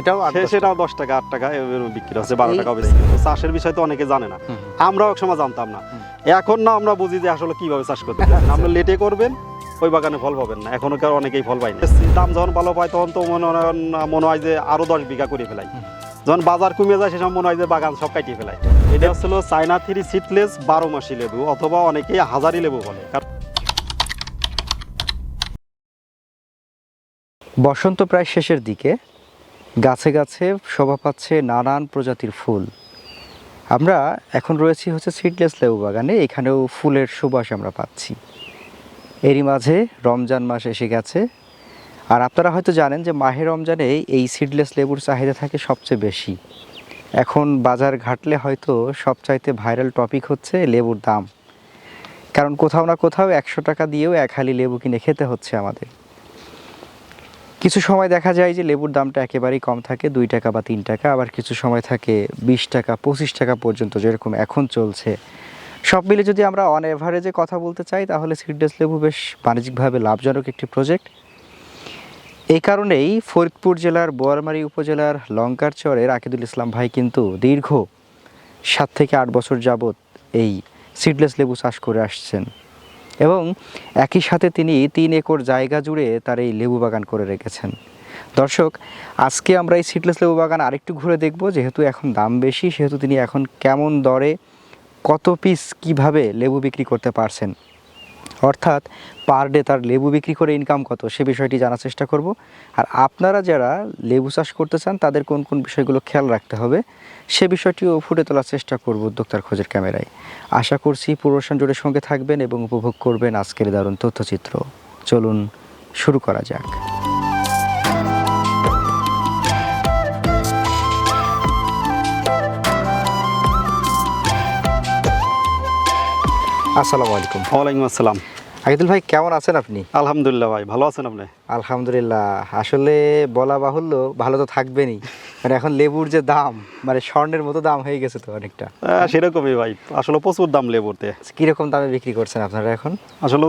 সেটাও 10 টাকা 8 টাকা বিক্রি হচ্ছে, 12 টাকা বেশি। চাষের বিষয় তো অনেকে জানে না, আমরাও একসময় জানতাম না। এখন না আমরা বুঝি যে আসলে কিভাবে চাষ করতে হয়। আমরা লেটে করবেন, ওই বাগানে ফল পাবেন না। এখনকার অনেকেই ফল পায় না। দাম যখন ভালো পায় তখন তো মনে হয় যে আরো 10 বিঘা করে ফেলাই। যখন বাজার কমে যায় সেসব মনে হয় যে বাগান সব কাটিয়ে ফেলায়। এটা হচ্ছিল চায়না 3 সিডলেস 12 মাসি লেবু, অথবা অনেকেই হাজারি লেবু বলে। বসন্ত প্রায় শেষের দিকে, গাছে গাছে শোভা পাচ্ছে নানান প্রজাতির ফুল। আমরা এখন রয়েছি সিডলেস লেবু বাগানে, এখানেও ফুলের সুবাস আমরা পাচ্ছি। এরই মাঝে রমজান মাস এসে গেছে, আর আপনারা হয়তো জানেন যে মাহে রমজানে এই সিডলেস লেবুর চাহিদা থাকে সবচেয়ে বেশি। এখন বাজার ঘাটলে হয়তো সবচাইতে ভাইরাল টপিক হচ্ছে লেবুর দাম, কারণ কোথাও না কোথাও 100 টাকা দিয়েও এক হালি লেবু কিনে খেতে হচ্ছে আমাদের। কিছু সময় দেখা যায় যে লেবুর দামটা একেবারেই কম থাকে, 2 টাকা বা 3 টাকা, আবার কিছু সময় থাকে 20 টাকা 25 টাকা পর্যন্ত, যেরকম এখন চলছে। সব মিলে যদি আমরা অন এভারেজে কথা বলতে চাই, তাহলে সিডলেস লেবু বেশ বাণিজ্যিকভাবে লাভজনক একটি প্রজেক্ট। এই কারণেই ফরিদপুর জেলার বোয়ালমারী উপজেলার লঙ্কারচরের আকিদুল ইসলাম ভাই কিন্তু দীর্ঘ 7 থেকে 8 বছর যাবৎ এই সিডলেস লেবু চাষ করে আসছেন, এবং একই সাথে তিনি 3 একর জায়গা জুড়ে তার এই লেবু বাগান করে রেখেছেন। দর্শক, আজকে আমরা এই সিডলেস লেবু বাগান আরেকটু ঘুরে দেখব। যেহেতু এখন দাম বেশি, সেহেতু তিনি এখন কেমন দরে কত পিস কিভাবে লেবু বিক্রি করতে পারছেন, অর্থাৎ পার ডে তার লেবু বিক্রি করে ইনকাম কত, সে বিষয়টি জানার চেষ্টা করব। আর আপনারা যারা লেবু চাষ করতে চান তাদের কোন কোন বিষয়গুলো খেয়াল রাখতে হবে, সে বিষয়টিও ফুটে তোলার চেষ্টা করব উদ্যোক্তার খোঁজের ক্যামেরায়। আশা করছি পুরো জুড়ে সঙ্গে থাকবেন এবং উপভোগ করবেন আজকের দারুণ তথ্যচিত্র। চলুন শুরু করা যাক। আসসালামু আলাইকুম। ওয়ালাইকুম আসসালাম। আকিদুল ভাই, কেমন আছেন আপনি? আলহামদুলিল্লাহ ভাই, ভালো আছেন আপনি? আলহামদুলিল্লাহ। আসলে বলা বাহুল্য, ভালো তো থাকবেনই, মানে এখন লেবুর যে দাম, মানে স্বর্ণের মতো দাম হয়ে গেছে তো অনেকটা। সেরকমই ভাই, আসলে প্রচুর দাম লেবুতে। কিরকম দামে বিক্রি করছেন আপনারা এখন? আসলে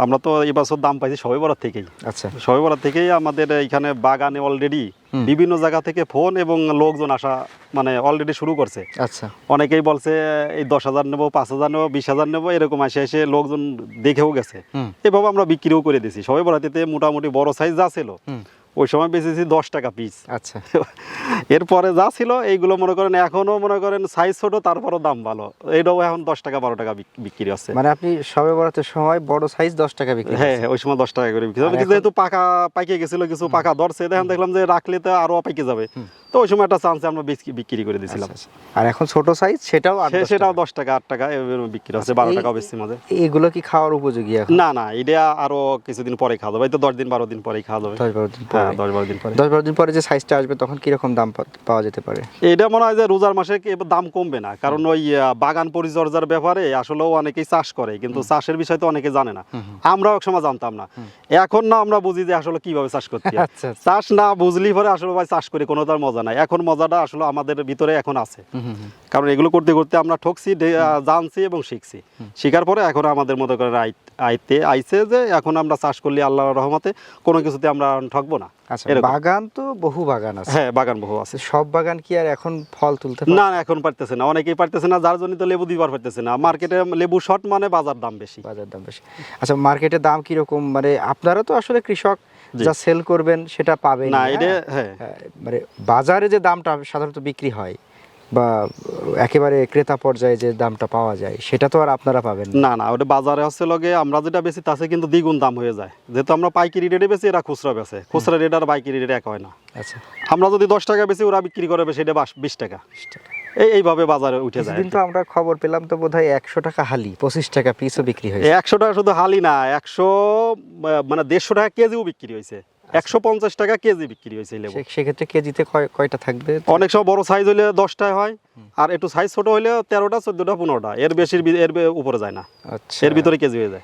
আমরা তো এবছর দাম পাইছি সবে বরাত থেকেই। আচ্ছা, সবে বরাত থেকেই আমাদের এখানে বাগানে অলরেডি বিভিন্ন জায়গা থেকে ফোন এবং লোকজন আসা মানে অলরেডি শুরু করছে। আচ্ছা, অনেকেই বলছে এই 10,000 নেবো, 5,000 নেবো, 20,000 নেবো, এরকম এসে লোকজন দেখেও গেছে। এভাবে আমরা বিক্রিও করে দিছি। সবে বরাতিতে মোটামুটি বড় সাইজ যা ছিল ওই সময় বেচেছি 10 টাকা পিস। আচ্ছা, এরপরে যা ছিল এইগুলো মনে করেন এখনো মনে করেন সাইজ ছোট, তারপরও দাম ভালো, এটাও এখন 10 টাকা 12 টাকা বিক্রি হচ্ছে। মানে আপনি সবে বরাতের সময় বড় সাইজ 10 টাকা বিক্রি? হ্যাঁ, ওই সময় 10 টাকা করে বিক্রি হচ্ছে। যেহেতু পাইকে গেছিল, কিছু পাকা ধরছে, দেখলাম যে রাখলে তো আরো পাইকে যাবে, তো ওই সময় একটা চান্সে আমরা বিক্রি করে দিয়েছিলাম। আর এখন ছোট সাইজ সেটাও 10 টাকা 8 টাকা বিক্রি হচ্ছে, 12 টাকা বেশি মাঝে। এগুলো কি খাওয়ার উপযোগী এখন? না, এটা আরো কিছুদিন পরে খাওয়া যাবে, তো 10 দিন 12 দিন পরেই খাওয়া যাবে। 10-12 দিন পরে? 10-12 দিন পরে। 10-12 দিন পরে যে সাইজটা আসবে তখন কিরকম দাম পাওয়া যেতে পারে? এটা মনে হয় যে রোজার মাসে দাম কমবে না, কারণ ওই বাগান পরিচর্যার ব্যাপারে আসলেও অনেকেই চাষ করে, কিন্তু চাষের বিষয় তো অনেকে জানে না, আমরাও একসময় জানতাম না। এখন না আমরা বুঝি যে আসলে কিভাবে চাষ করতে হয়। চাষ না বুঝলি পরে আসলে ভাই চাষ করে কোনো তার মজা নাই। এখন মজাটা আসলে আমাদের ভিতরে এখন আছে, কারণ এগুলো করতে করতে আমরা ঠকছি, জানছি এবং শিখছি। শিখার পরে এখন আমাদের মতো করে আইতে আইছে যে এখন আমরা চাষ করলে আল্লাহর রহমতে কোনো কিছুতে আমরা ঠকবো না। আচ্ছা, বাগান তো বহু বাগান আছে। হ্যাঁ, বাগান বহু আছে। সব বাগান কি আর এখন ফল তুলতে পারে? না, এখন পারতেছে না, অনেকেই পারতেছে না, যার জন্য তো লেবু দিবার পারতেছে না। মার্কেটে লেবু শর্ট মানে বাজার দাম বেশি। আচ্ছা, মার্কেটে দাম কিরকম? মানে আপনারা তো আসলে কৃষক, যা সেল করবেন সেটা পাবেন না। এটা হ্যাঁ, মানে বাজারে যে দামটা সাধারণত বিক্রি হয় বা একেবারে ক্রেতা পর্যায়ে যে দামটা পাওয়া যায়, সেটা তো আর আপনারা পাবেন না। ওটা বাজারে হচ্ছে লগে আমরা যেটা বেশি তাতে কিন্তু দ্বিগুণ দাম হয়ে যায়, যেহেতু আমরা পাইকারি রেটে বেশি, এরা খুচরা বেচে। খুচরা রেট আর পাইকারি রেট এক হয় না। আচ্ছা, আমরা যদি 10 টাকা বেশি, ওরা বিক্রি করে সেটা 20 টাকা। এইভাবে বাজারে উঠে যায়। কিন্তু আমরা খবর পেলাম তো বোধহয় 100 টাকা হালি, 25 টাকা পিসও বিক্রি হয়েছে। 100 টাকা শুধু হালি না, 100 মানে 150 টাকা কেজিও বিক্রি হয়েছে, 150 টাকা কেজি বিক্রি হয়েছে লেবু। সেক্ষেত্রে কেজিতে কয়টা থাকবে? অনেক সময় বড় সাইজ হলে 10টায় হয়, আর একটু সাইজ ছোট হলে 13টা 14টা 15টা, এর বেশি এর উপরে যায় না। আচ্ছা, এর ভিতরে কেজি হয়ে যায়।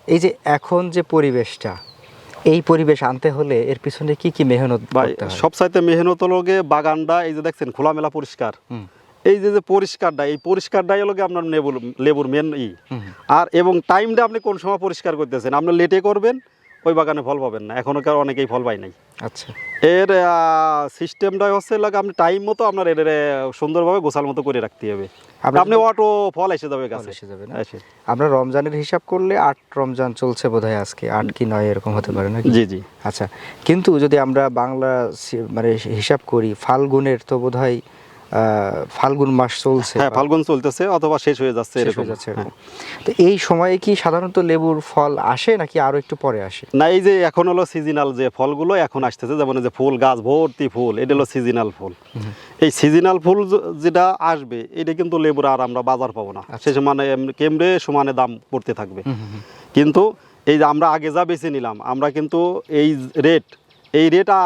এই যে এখন যে পরিবেশটা, এই পরিবেশ আনতে হলে এর পিছনে কি কি মেহনত করতে হয়? সবচাইতে মেহনত লগে বাগানটা এই যে দেখছেন খোলামেলা পরিষ্কার, এই যে পরিষ্কারটা, এই পরিষ্কারটাই হলো আপনার লেবুর মেন আর এবং টাইমটা আপনি কোন সময় পরিষ্কার করতেছেন। আপনি লেটে করবেন, ওই বাগানে ফল পাবেন না, এখনো কার অনেকেই ফল পায় নাই। আচ্ছা, এর সিস্টেমটাই হচ্ছে লাগে আপনি টাইম মতো আপনার এর সুন্দরভাবে গোছাল মতো করে রাখতে হবে, আপনি অটো ফল এসে যাবে গাছে এসে যাবে না? এসে। আমরা রমজানের হিসাব করলে 8 রমজান চলছে বোধহয় আজকে, 8 কি 9 এরকম হতে পারে নাকি? জি জি। আচ্ছা, কিন্তু যদি আমরা বাংলা মানে হিসাব করি ফাল্গুনের তো বোধহয় ফাল্গুন মাস চলছে, হ্যাঁ ফাল্গুন চলতেছে অথবা শেষ হয়ে যাচ্ছে শেষ এরকম। হয়ে যাচ্ছে হ্যাঁ। এরকম। তো এই সময়ে কি সাধারণত লেবুর ফল আসে নাকি আরো একটু পরে আসে? না এই যে এখন হলো সিজনাল যে ফলগুলো এখন আসতেছে, যেমন এই যে ফুল গাছ ভর্তি ফুল, এটা হলো সিজনাল ফুল। এই সিজনাল ফুল যেটা আসবে এটা কিন্তু লেবুর আর আমরা বাজার পাবো না, সে সমানে কেমড়ে সমানে দাম পড়তে থাকবে। কিন্তু এই যে আমরা আগে যা বেছে নিলাম আমরা কিন্তু এই রেট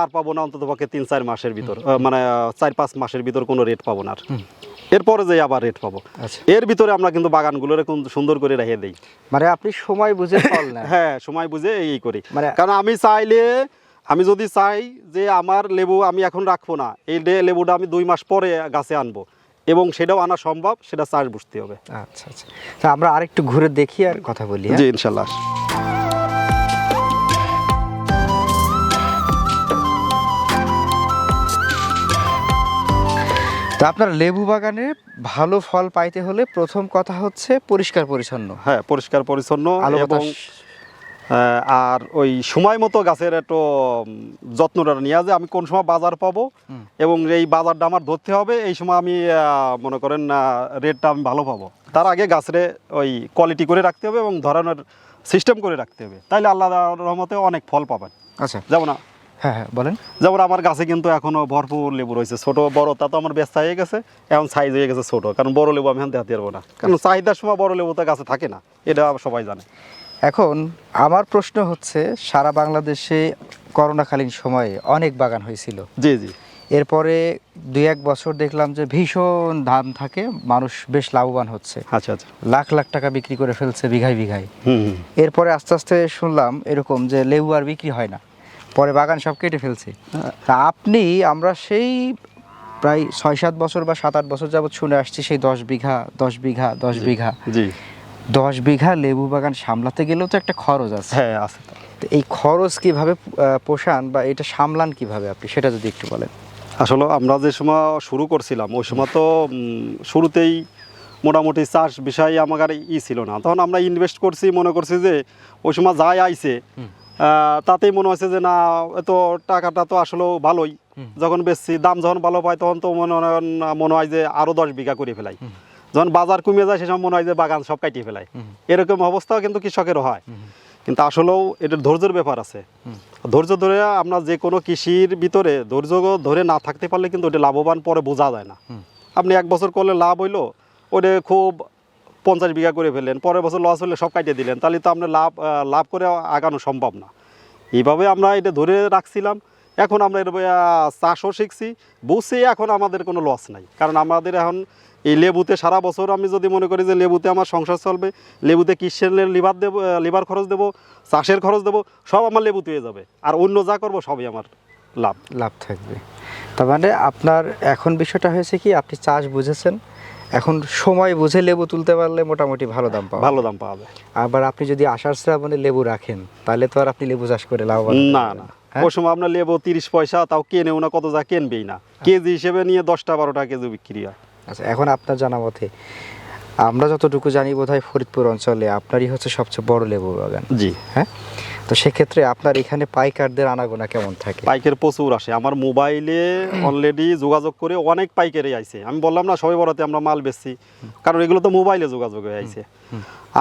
আর পাবো না অন্তত পক্ষে 3-4 মাসের ভিতর, মানে 4-5 মাসের ভিতর কোনো রেট পাবো না আর। এরপরে যে আবার রেট পাবো, আচ্ছা, এর ভিতরে আমরা কিন্তু বাগানগুলোরে সুন্দর করে রেখে দিই। মানে আপনি সময় বুঝে ফল নেন। হ্যাঁ সময় বুঝে এই করি, মানে কারণ আমি যদি চাই যে আমার লেবু আমি এখন রাখবো না, এই লেবুটা আমি 2 মাস পরে গাছে আনবো এবং সেটাও আনা সম্ভব, সেটা চাষ বুঝতে হবে। আচ্ছা আচ্ছা, তা আমরা আরেকটু ঘুরে দেখি আর কথা বলি। জি ইনশাল্লাহ। তা আপনার লেবু বাগানে ভালো ফল পাইতে হলে প্রথম কথা হচ্ছে পরিষ্কার পরিচ্ছন্ন, হ্যাঁ পরিষ্কার পরিচ্ছন্ন আলো এবং বাতাস। আর ওই সময় মতো গাছের একটু যত্নটা নিয়ে যে আমি কোন সময় বাজার পাবো এবং এই বাজারটা আমার ধরতে হবে, এই সময় আমি মনে করেন রেটটা আমি ভালো পাবো, তার আগে গাছের ওই কোয়ালিটি করে রাখতে হবে এবং ধরনের সিস্টেম করে রাখতে হবে, তাইলে আল্লাহ রহমতে অনেক ফল পাবেন। আচ্ছা, যেমন হ্যাঁ হ্যাঁ বলেন। যেমন আমার গাছে কিন্তু এখনো ভরপুর লেবু রয়েছে, ছোট বড় তা তো আমার ব্যস্ত হয়ে গেছে, এখন সাইজ হয়ে গেছে ছোট, কারণ বড় লেবু আমি হাতে পারবো না, কারণ চাহিদার সময় বড় লেবু তো গাছে থাকে না, এটা সবাই জানে। এখন আমার প্রশ্ন হচ্ছে, সারা বাংলাদেশে করোনাকালীন সময়ে অনেক বাগান হয়েছিল, জি জি। এরপরে 2-1 বছর দেখলাম যে ভীষণ দাম থাকে, মানুষ বেশ লাভবান হচ্ছে, আচ্ছা আচ্ছা। লাখ লাখ টাকা বিক্রি করে ফেলছে বিঘায় বিঘায়। হুম। এরপরে আস্তে আস্তে শুনলাম এরকম যে লেবু আর বিক্রি হয় না, পরে বাগান সব কেটে ফেলছে। তা আপনি, আমরা সেই প্রায় 6-7 বছর বা 7-8 বছর যাবত শুনে আসছি সেই 10 বিঘা 10 বিঘা 10 বিঘা জি 10 বিঘা লেবু বাগান সামলাতে গেলেও তো একটা খরচ আছে। হ্যাঁ আছে। তো এই খরচ কিভাবে পোষান বা এটা সামলান কিভাবে আপনি, সেটা যদি একটু বলেন। আসলে আমরা যে সময় শুরু করছিলাম ওই সময় তো শুরুতেই মোটামুটি চাষ বিষয়ে আমার আর ছিল না, তখন আমরা ইনভেস্ট করছি, মনে করছি যে ওই সময় যাই আইছে তাতেই মনে হয়েছে যে না এত টাকাটা তো আসলেও ভালোই, যখন বেশি দাম যখন ভালো পাই তখন তো মনে হয় যে আরও 10 বিঘা করে ফেলাই, যখন বাজার কমে যায় সে সময় মনে হয় যে বাগান সব কাটিয়ে ফেলাই, এরকম অবস্থাও কিন্তু কৃষকেরও হয়। কিন্তু আসলেও এটার ধৈর্যের ব্যাপার আছে, ধৈর্য ধরে আমরা যে কোনো কৃষির ভিতরে ধৈর্য ধরে না থাকতে পারলে কিন্তু ওটা লাভবান পরে বোঝা যায় না। আপনি 1 বছর করলে লাভ হইলো, ওটা খুব 50 বিঘা করে ফেললেন, পরের বছর লস হলে সব কাটিয়ে দিলেন, তাহলে তো আপনার লাভ করে আগানো সম্ভব না। এইভাবে আমরা এটা ধরে রাখছিলাম, এখন আমরা এর চাষও শিখছি, বুঝছি, এখন আমাদের কোনো লস নাই, কারণ আমাদের এখন এই লেবুতে সারা বছর আমি যদি মনে করি যে লেবুতে আমার সংসার চলবে, লেবুতে কৃষির লিভার খরচ দেবো, চাষের খরচ দেবো, সব আমার লেবুতে হয়ে যাবে, আর অন্য যা করবো সবই আমার লাভ থাকবে। তার মানে আপনার এখন বিষয়টা হয়েছে কি, আপনি চাষ বুঝেছেন, এখন সময় বুঝে লেবু তুলতে পারলে মোটামুটি ভালো দাম পাওয়া যায়। আবার আপনি যদি আষাঢ় শ্রাবণে লেবু রাখেন তাহলে তো আর আপনি লেবু চাষ করে লাভবান না। ওই সময় আপনার লেবু 30 পয়সা, তাও কেনেও না, কত যা কেনবেই না, কেজি হিসেবে নিয়ে 10-12 কেজি বিক্রি হয়। আচ্ছা, এখন আপনার জানা মতে, আমরা যতটুকু জানি বোধহয় ফরিদপুর অঞ্চলে আপনারই হচ্ছে সবচেয়ে বড় লেবু বাগান। জি হ্যাঁ, তো সেক্ষেত্রে আপনার এখানে পাইকারদের আনাগোনা কেমন থাকে? পাইকার প্রচুর আসে, আমার মোবাইলে অলরেডি যোগাযোগ করে অনেক পাইকারি আইছে, আমি বললাম না সবাই বড়তে আমরা মাল বেচছি, কারণ এগুলো তো মোবাইলে যোগাযোগ হয়ে আইছে।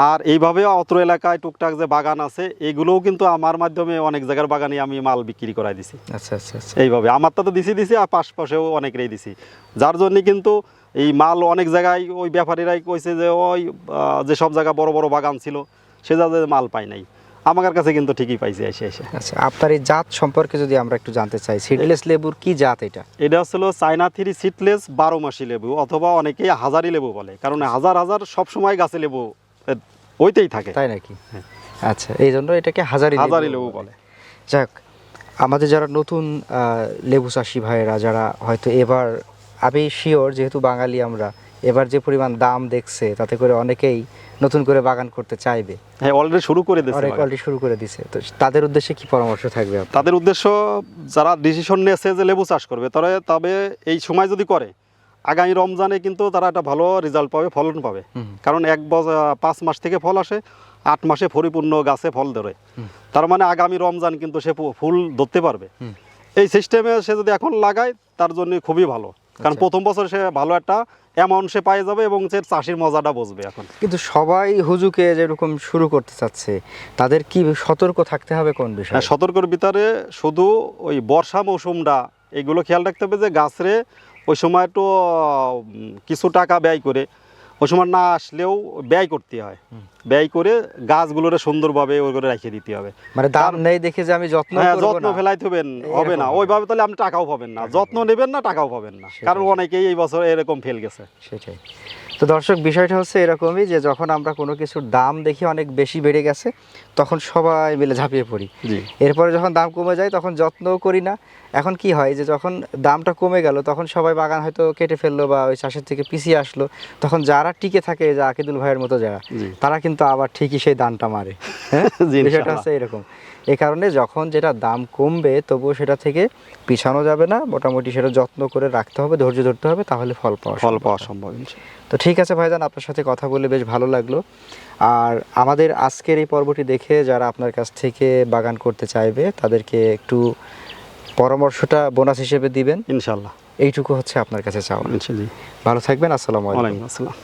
আর এইভাবে অত্র এলাকায় টুকটাক যে বাগান আছে এগুলোও কিন্তু আমার মাধ্যমে অনেক জায়গার বাগানে আমি মাল বিক্রি করাই দিছি। আচ্ছা আচ্ছা আচ্ছা, এইভাবে আমারটা তো দিছি আর পাশেও অনেকেরই দিছি, যার জন্য কিন্তু এই মাল অনেক জায়গায় ওই ব্যাপারীরাই কইছে যে ওই যেসব জায়গা বড় বড় বাগান ছিল সে জায়গায় মাল পাই নাই, আমার কাছে কিন্তু ঠিকই পাইছে এসে। আচ্ছা, আপনার এই জাত সম্পর্কে যদি আমরা একটু জানতে চাই, সিডলেস লেবুর কি জাত এটা? এটা হচ্ছিল চায়না 3 সিডলেস 12 মাসি লেবু, অথবা অনেকেই হাজারি লেবু বলে, কারণ হাজার সব সময় গাছে লেবু ওইতেই থাকে, তাই নাকি? আচ্ছা, এই জন্য এটাকে হাজারি লেবু বলে। যাক, আমাদের যারা নতুন লেবু চাষি ভাইয়েরা, যারা হয়তো এবার, আমি শিওর যেহেতু বাঙালি আমরা, এবার যে পরিমাণ দাম দেখছে তাতে করে অনেকেই নতুন করে বাগান করতে চাইবে, হ্যাঁ অলরেডি শুরু করে দিয়েছে অনেক অলরেডি শুরু করে দিছে। তো তাদের উদ্দেশ্যে কি পরামর্শ থাকবে আপনার? তাদের উদ্দেশ্য যারা ডিসিশন নিয়েছে যে লেবু চাষ করবে তবে এই সময় যদি করে আগামী রমজানে কিন্তু তারা একটা ভালো রেজাল্ট পাবে, ফলন পাবে। কারণ 5 মাস থেকে ফল আসে, 8 মাসে পরিপূর্ণ গাছে ফল ধরে। তার মানে আগামী রমজান কিন্তু সে ফুল ধরতে পারবে। এই সিস্টেমে সে যদি এখন লাগায় তার জন্য খুবই ভালো, কারণ প্রথম বছর সে ভালো একটা অ্যামাউন্ট সে পাই যাবে এবং সে চাষির মজাটা বুঝবে। এখন কিন্তু সবাই হুজুকে যেরকম শুরু করতে চাচ্ছে, তাদের কি সতর্ক থাকতে হবে কোন বিষয়ে? সতর্কর ভিতরে শুধু ওই বর্ষা মৌসুমটা এগুলো খেয়াল রাখতে হবে যে গাছরে ওই সময় একটু কিছু টাকা ব্যয় করে, ওই সময় না আসলেও ব্যয় করতে হয়, ব্যয় করে গাছগুলোরে সুন্দরভাবে ওই করে রেখে দিতে হবে। মানে দাম নেই দেখে যে আমি যত্ন করব যত্ন না, ফেলাইতে হবে না, ওইভাবে তাহলে আপনি টাকাও পাবেন না, যত্ন নেবেন না, টাকাও পাবেন না, কারণ অনেকেই এই বছর এরকম ফেল গেছে। সেটাই। তো দর্শক, বিষয়টা হচ্ছে এরকমই যে যখন আমরা কোনো কিছুর দাম দেখি অনেক বেশি বেড়ে গেছে তখন সবাই মিলে ঝাঁপিয়ে পড়ি, এরপরে যখন দাম কমে যায় তখন যত্নও করি না। এখন কি হয় যে যখন দামটা কমে গেল তখন সবাই বাগান হয়তো কেটে ফেললো বা ওই চাষের থেকে পিছিয়ে আসলো, তখন যারা টিকে থাকে, যে আকিদুল ভাইয়ের মতো যারা, তারা কিন্তু আবার ঠিকই সেই দানটা মারে। হ্যাঁ, বিষয়টা হচ্ছে এরকম। এই কারণে যখন যেটা দাম কমবে তবুও সেটা থেকে পিছানো যাবে না, মোটামুটি সেটা যত্ন করে রাখতে হবে, ধৈর্য ধরতে হবে, তাহলে ফল পাওয়া সম্ভব। তো ঠিক আছে ভাইজান, আপনার সাথে কথা বলে বেশ ভালো লাগলো। আর আমাদের আজকের এই পর্বটি দেখে যারা আপনার কাছ থেকে বাগান করতে চাইবে তাদেরকে একটু পরামর্শটা বোনাস হিসেবে দিবেন ইনশাআল্লাহ, এইটুকু হচ্ছে আপনার কাছে চাওয়া। ইনশাআল্লাহ। ভালো থাকবেন, আসসালামু আলাইকুম। ওয়ালাইকুম আসসালাম।